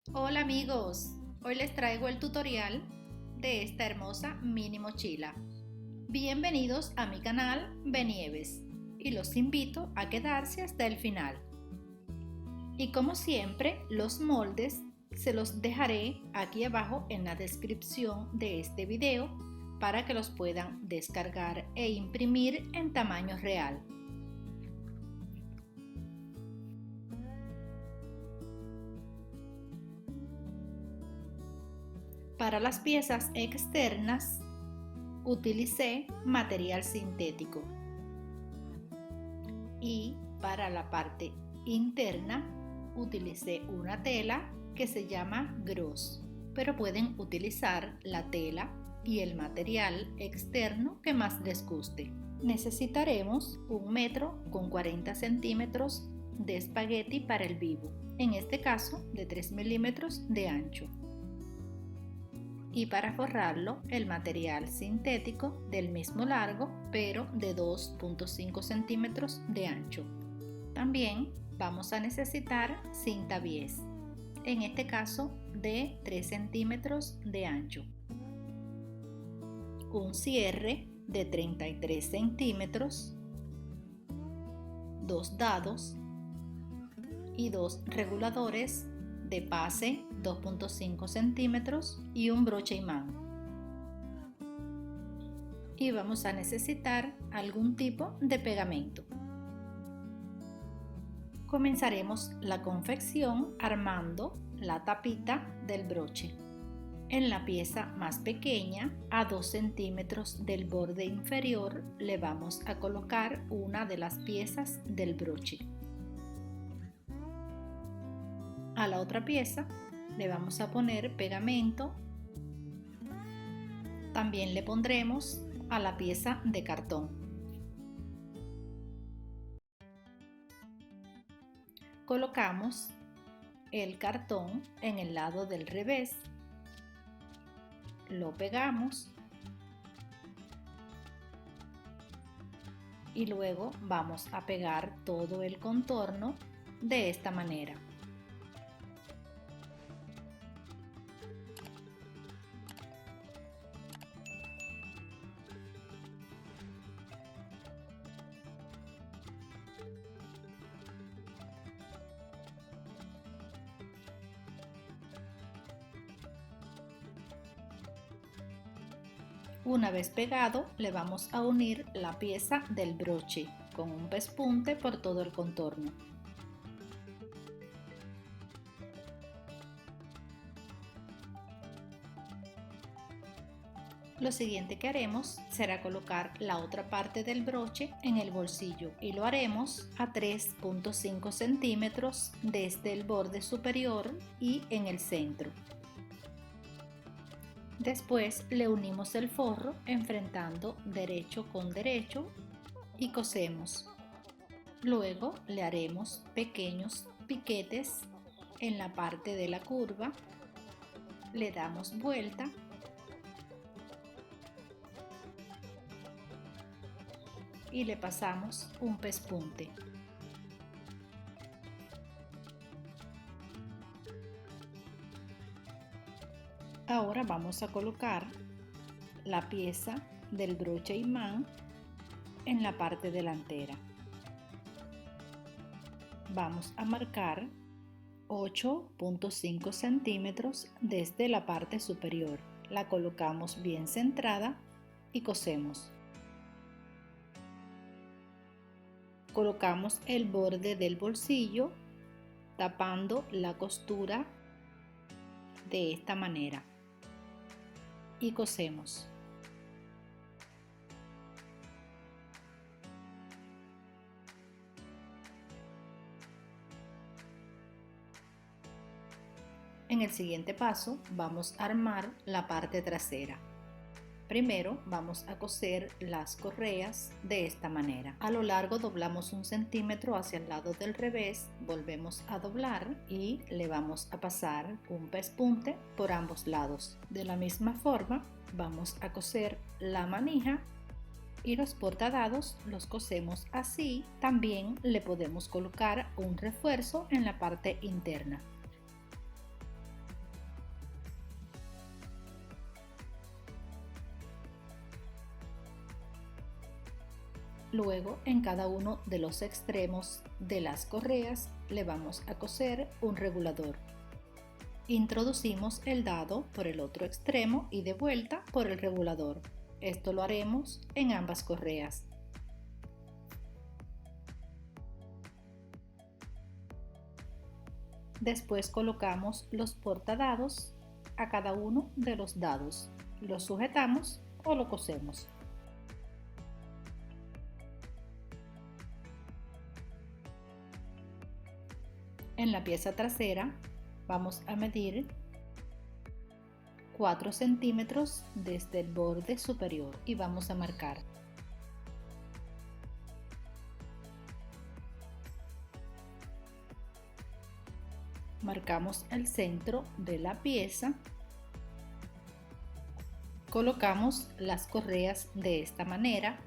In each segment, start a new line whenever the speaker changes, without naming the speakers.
Hola amigos, hoy les traigo el tutorial de esta hermosa mini mochila. Bienvenidos a mi canal Benieves y los invito a quedarse hasta el final. Y como siempre, los moldes se los dejaré aquí abajo en la descripción de este video para que los puedan descargar e imprimir en tamaño real. Para las piezas externas utilicé material sintético y para la parte interna utilicé una tela que se llama gros, pero pueden utilizar la tela y el material externo que más les guste. Necesitaremos 1 metro con 40 centímetros de espagueti para el vivo, en este caso de 3 milímetros de ancho. Y para forrarlo, el material sintético del mismo largo, pero de 2,5 centímetros de ancho. También vamos a necesitar cinta bies, en este caso de 3 centímetros de ancho. Un cierre de 33 centímetros, 2 dados y 2 reguladores de pase 2,5 centímetros y un broche imán. Y vamos a necesitar algún tipo de pegamento. Comenzaremos la confección armando la tapita del broche. En la pieza más pequeña, a 2 centímetros del borde inferior, le vamos a colocar una de las piezas del broche. A la otra pieza le vamos a poner pegamento. También le pondremos a la pieza de cartón. Colocamos el cartón en el lado del revés, lo pegamos y luego vamos a pegar todo el contorno de esta manera. Una vez pegado, le vamos a unir la pieza del broche con un pespunte por todo el contorno. Lo siguiente que haremos será colocar la otra parte del broche en el bolsillo y lo haremos a 3,5 centímetros desde el borde superior y en el centro. Después le unimos el forro enfrentando derecho con derecho y cosemos. Luego le haremos pequeños piquetes en la parte de la curva, le damos vuelta y le pasamos un pespunte. Ahora vamos a colocar la pieza del broche imán en la parte delantera. Vamos a marcar 8,5 centímetros desde la parte superior. La colocamos bien centrada y cosemos. Colocamos el borde del bolsillo tapando la costura de esta manera y cosemos. En el siguiente paso vamos a armar la parte trasera. Primero vamos a coser las correas de esta manera. A lo largo doblamos 1 centímetro hacia el lado del revés, volvemos a doblar y le vamos a pasar un pespunte por ambos lados. De la misma forma vamos a coser la manija y los portadados los cosemos así. También le podemos colocar un refuerzo en la parte interna. Luego, en cada uno de los extremos de las correas le vamos a coser un regulador. Introducimos el dado por el otro extremo y de vuelta por el regulador. Esto lo haremos en ambas correas. Después colocamos los portadados a cada uno de los dados. Lo sujetamos o lo cosemos. En la pieza trasera vamos a medir 4 centímetros desde el borde superior y vamos a marcar. Marcamos el centro de la pieza. Colocamos las correas de esta manera,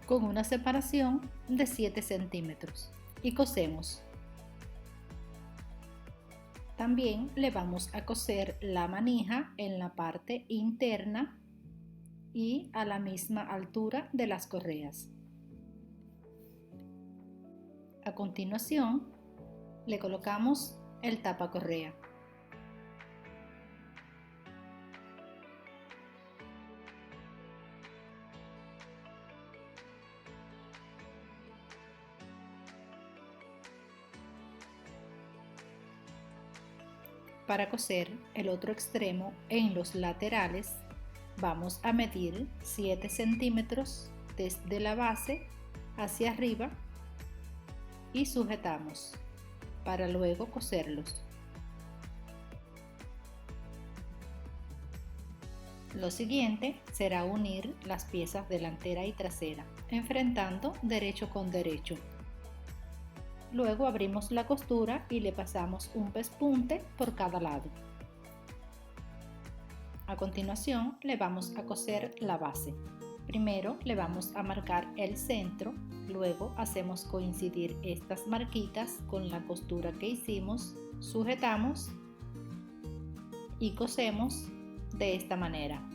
con una separación de 7 centímetros y cosemos. También le vamos a coser la manija en la parte interna y a la misma altura de las correas. A continuación, le colocamos el tapacorrea. Para coser el otro extremo en los laterales, vamos a medir 7 centímetros desde la base hacia arriba y sujetamos para luego coserlos. Lo siguiente será unir las piezas delantera y trasera, enfrentando derecho con derecho. Luego abrimos la costura y le pasamos un pespunte por cada lado. A continuación le vamos a coser la base. Primero le vamos a marcar el centro, luego hacemos coincidir estas marquitas con la costura que hicimos, sujetamos y cosemos de esta manera.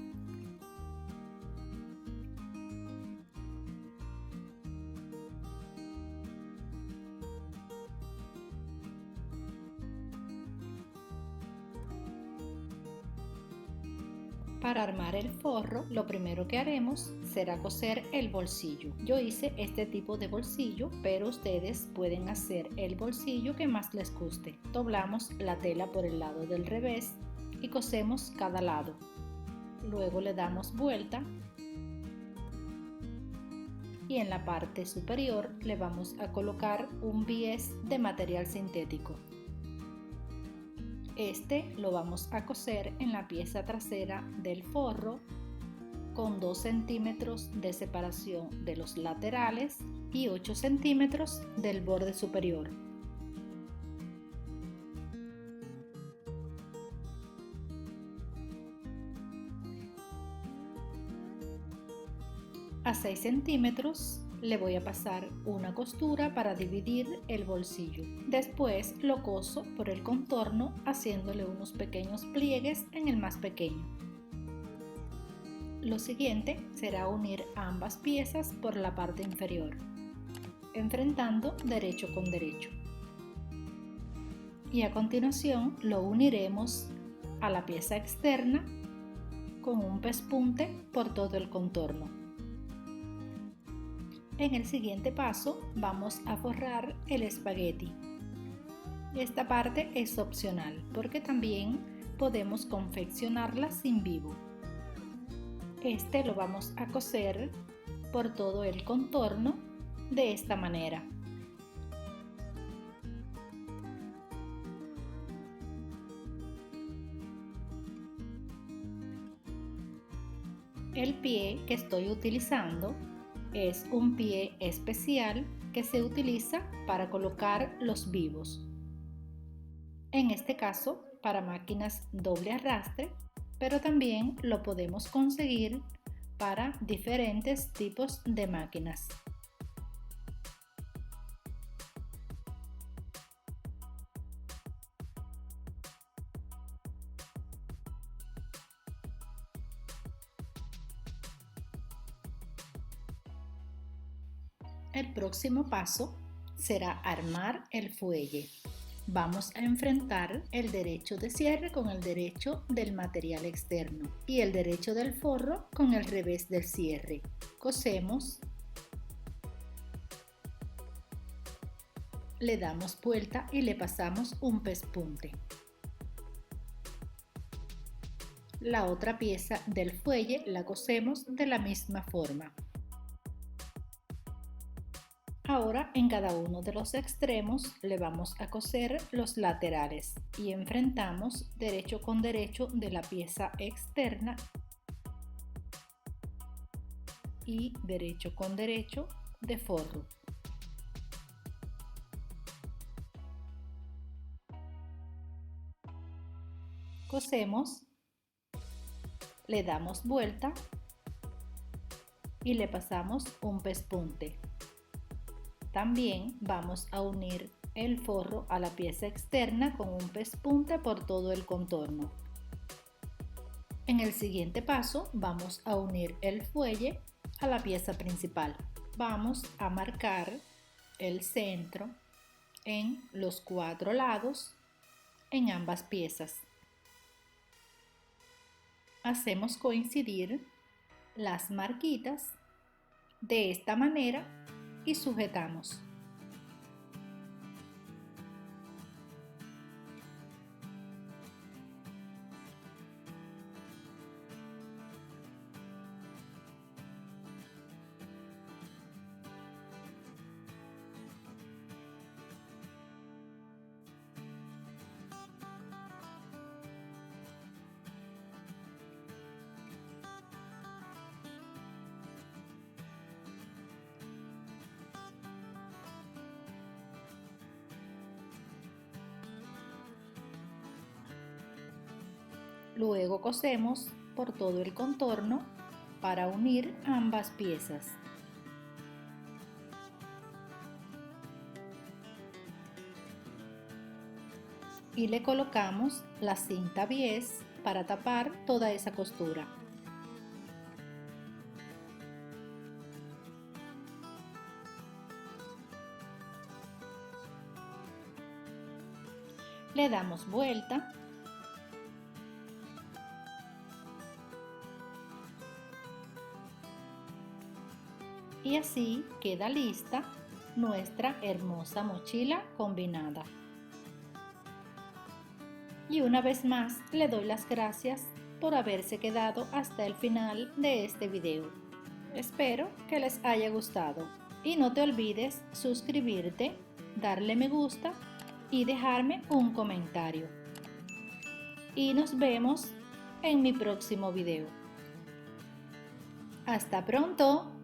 Para armar el forro, lo primero que haremos será coser el bolsillo. Yo hice este tipo de bolsillo, pero ustedes pueden hacer el bolsillo que más les guste. Doblamos la tela por el lado del revés y cosemos cada lado. Luego le damos vuelta y en la parte superior le vamos a colocar un bies de material sintético. Este lo vamos a coser en la pieza trasera del forro con 2 centímetros de separación de los laterales y 8 centímetros del borde superior. A 6 centímetros le voy a pasar una costura para dividir el bolsillo. Después lo coso por el contorno haciéndole unos pequeños pliegues en el más pequeño. Lo siguiente será unir ambas piezas por la parte inferior, enfrentando derecho con derecho. Y a continuación lo uniremos a la pieza externa con un pespunte por todo el contorno. En el siguiente paso vamos a forrar el espagueti. Esta parte es opcional porque también podemos confeccionarla sin vivo. Este lo vamos a coser por todo el contorno de esta manera. El pie que estoy utilizando es un pie especial que se utiliza para colocar los vivos. En este caso, para máquinas doble arrastre, pero también lo podemos conseguir para diferentes tipos de máquinas. El próximo paso será armar el fuelle. Vamos a enfrentar el derecho de cierre con el derecho del material externo y el derecho del forro con el revés del cierre. Cosemos, le damos vuelta y le pasamos un pespunte. La otra pieza del fuelle la cosemos de la misma forma. Ahora en cada uno de los extremos le vamos a coser los laterales y enfrentamos derecho con derecho de la pieza externa y derecho con derecho de forro. Cosemos, le damos vuelta y le pasamos un pespunte. También vamos a unir el forro a la pieza externa con un pespunte por todo el contorno. En el siguiente paso vamos a unir el fuelle a la pieza principal. Vamos a marcar el centro en los 4 lados en ambas piezas. Hacemos coincidir las marquitas de esta manera y sujetamos. Luego cosemos por todo el contorno para unir ambas piezas. Y le colocamos la cinta bies para tapar toda esa costura. Le damos vuelta y así queda lista nuestra hermosa mochila combinada. Y una vez más le doy las gracias por haberse quedado hasta el final de este video. Espero que les haya gustado y no te olvides suscribirte, darle me gusta y dejarme un comentario. Y nos vemos en mi próximo video. ¡Hasta pronto!